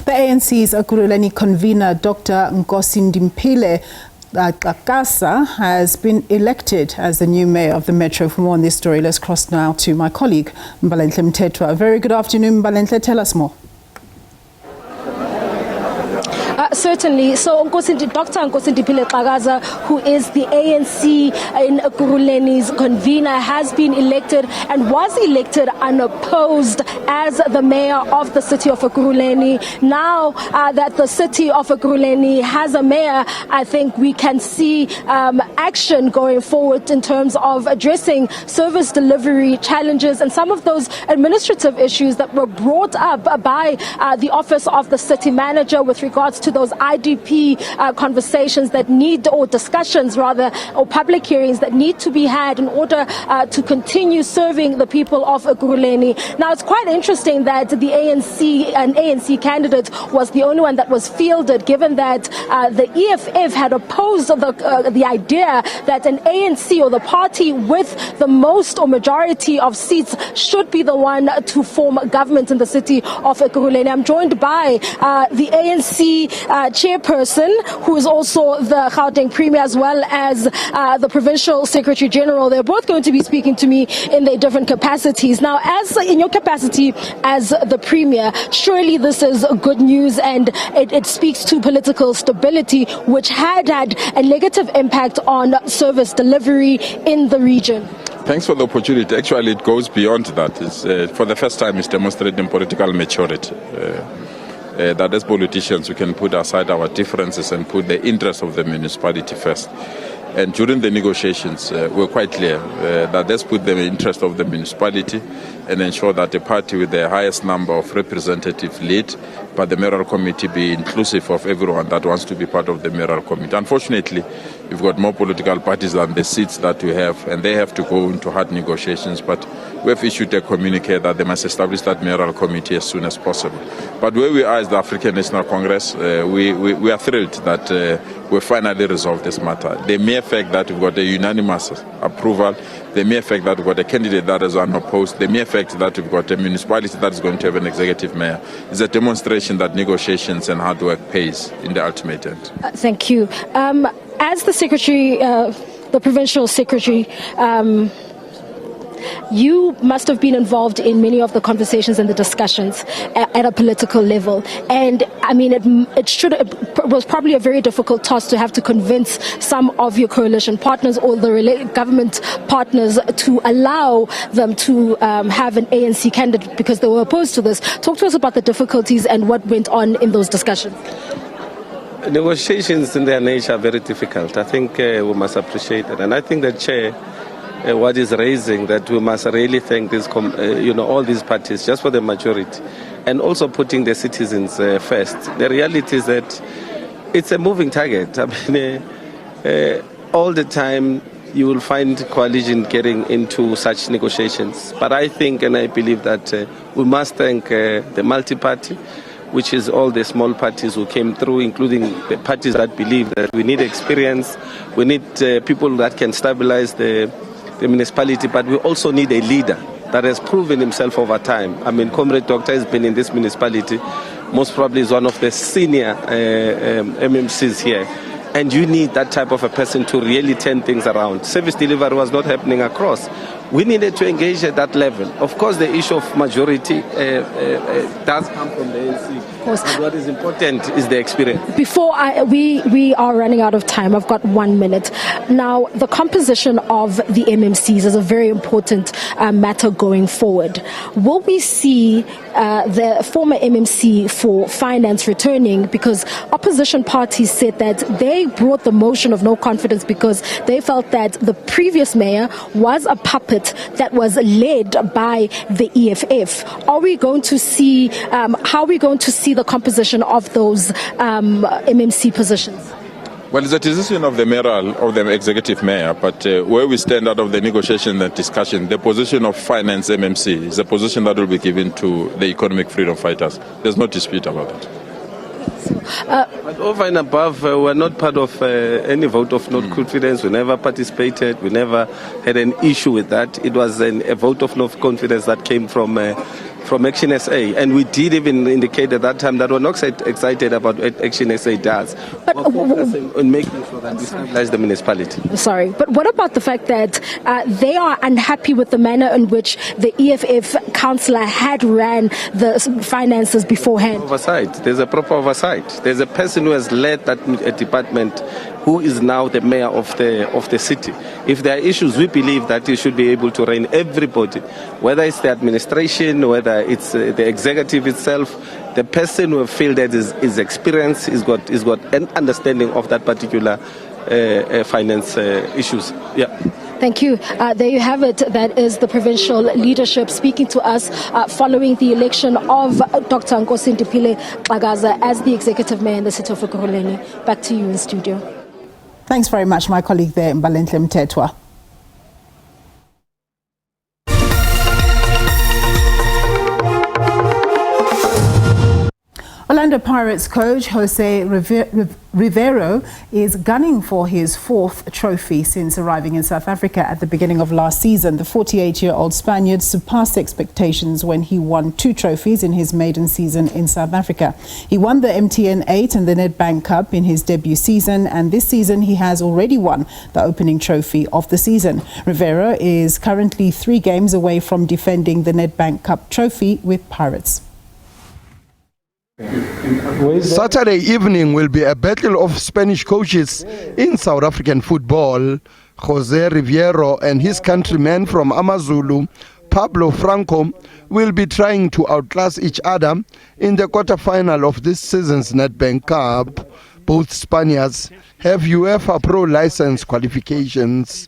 The ANC's Ekurhuleni convener, Dr Nkosindiphile Xhakaza, has been elected as the new mayor of the Metro. For more on this story, let's cross now to my colleague, Mbalenhle Mthethwa. Very good afternoon, Mbalenhle. Tell us more. Certainly. So Dr Nkosindiphile Xhakaza, who is the ANC in Ekurhuleni's convener, has been elected and was elected unopposed as the mayor of the city of Ekurhuleni. Now that the city of Ekurhuleni has a mayor, I think we can see action going forward in terms of addressing service delivery challenges and some of those administrative issues that were brought up by the office of the city manager with regards to those IDP conversations that need, or discussions rather, or public hearings that need to be had in order to continue serving the people of Ekurhuleni. Now, it's quite interesting that an ANC candidate was the only one that was fielded, given that the EFF had opposed the idea that an ANC, or the party with the most or majority of seats, should be the one to form government in the city of Ekurhuleni. I'm joined by the ANC chairperson, who is also the Gauteng Premier, as well as the Provincial Secretary General. They're both going to be speaking to me in their different capacities. Now, as in your capacity as the Premier, surely this is good news, and it speaks to political stability, which had a negative impact on service delivery in the region. Thanks for the opportunity. Actually, it goes beyond that. For the first time, it's demonstrating political maturity. That as politicians, we can put aside our differences and put the interests of the municipality first. And during the negotiations, we're quite clear that let's put the interest of the municipality and ensure that the party with the highest number of representatives lead, but the mayoral committee be inclusive of everyone that wants to be part of the mayoral committee. Unfortunately, we've got more political parties than the seats that we have, and they have to go into hard negotiations. But we have issued a communique that they must establish that mayoral committee as soon as possible. But where we are as the African National Congress, we are thrilled that we finally resolved this matter. The mere fact that we've got a unanimous approval, the mere fact that we've got a candidate that is unopposed, the mere fact that we've got a municipality that is going to have an executive mayor is a demonstration that negotiations and hard work pays in the ultimate end. Thank you. As the Secretary, the Provincial Secretary, you must have been involved in many of the conversations and the discussions at a political level. And I mean, it was probably a very difficult task to have to convince some of your coalition partners or the government partners to allow them to have an ANC candidate because they were opposed to this. Talk to us about the difficulties and what went on in those discussions. Negotiations in their nature are very difficult. I think we must appreciate it. And I think the Chair, what is raising, that we must really thank this, all these parties just for the majority, and also putting the citizens first. The reality is that it's a moving target. I mean, all the time you will find coalition getting into such negotiations. But I think and I believe that we must thank the multi-party, which is all the small parties who came through, including the parties that believe that we need experience, we need people that can stabilize the municipality, but we also need a leader that has proven himself over time. I mean, Comrade Doctor has been in this municipality, most probably is one of the senior MMCs here. And you need that type of a person to really turn things around. Service delivery was not happening across. We needed to engage at that level. Of course, the issue of majority does come from the ANC. But what is important is the experience. Before we are running out of time, I've got 1 minute. Now, the composition of the MMCs is a very important matter going forward. Will we see the former MMC for finance returning? Because opposition parties said that they brought the motion of no confidence because they felt that the previous mayor was a puppet that was led by the EFF. Are we going to see, how are we going to see the composition of those MMC positions? Well, it's a decision of the executive mayor, but where we stand out of the negotiation and discussion, the position of finance MMC is a position that will be given to the economic freedom fighters. There's no dispute about that. But over and above, we're not part of any vote of no confidence. We never participated. We never had an issue with that. It was a vote of no confidence that came from from Action SA, and we did even indicate at that time that we're not excited about what Action SA does. But we're focusing on making sure that we stabilize the municipality. Sorry, but what about the fact that they are unhappy with the manner in which the EFF councillor had ran the finances beforehand? Oversight. There's a proper oversight. There's a person who has led that department, who is now the mayor of the city. If there are issues, we believe that he should be able to rein everybody, whether it's the administration, whether it's the executive itself. The person who feel that is experienced, is got an understanding of that particular finance issues. Yeah. Thank you. There you have it. That is the provincial leadership speaking to us following the election of Dr Nkosindiphile Xhakaza as the executive mayor in the city of Ekurhuleni. Back to you in studio. Thanks very much, my colleague there, Mbalenhle Mthethwa. Orlando Pirates coach Jose Rivero is gunning for his 4th trophy since arriving in South Africa at the beginning of last season. The 48-year-old Spaniard surpassed expectations when he won 2 trophies in his maiden season in South Africa. He won the MTN 8 and the Nedbank Cup in his debut season, and this season he has already won the opening trophy of the season. Rivero is currently 3 games away from defending the Nedbank Cup trophy with Pirates. Saturday evening will be a battle of Spanish coaches in South African football. Jose Rivero and his countryman from Amazulu, Pablo Franco, will be trying to outclass each other in the quarter-final of this season's Nedbank Cup. Both Spaniards have UEFA Pro license qualifications.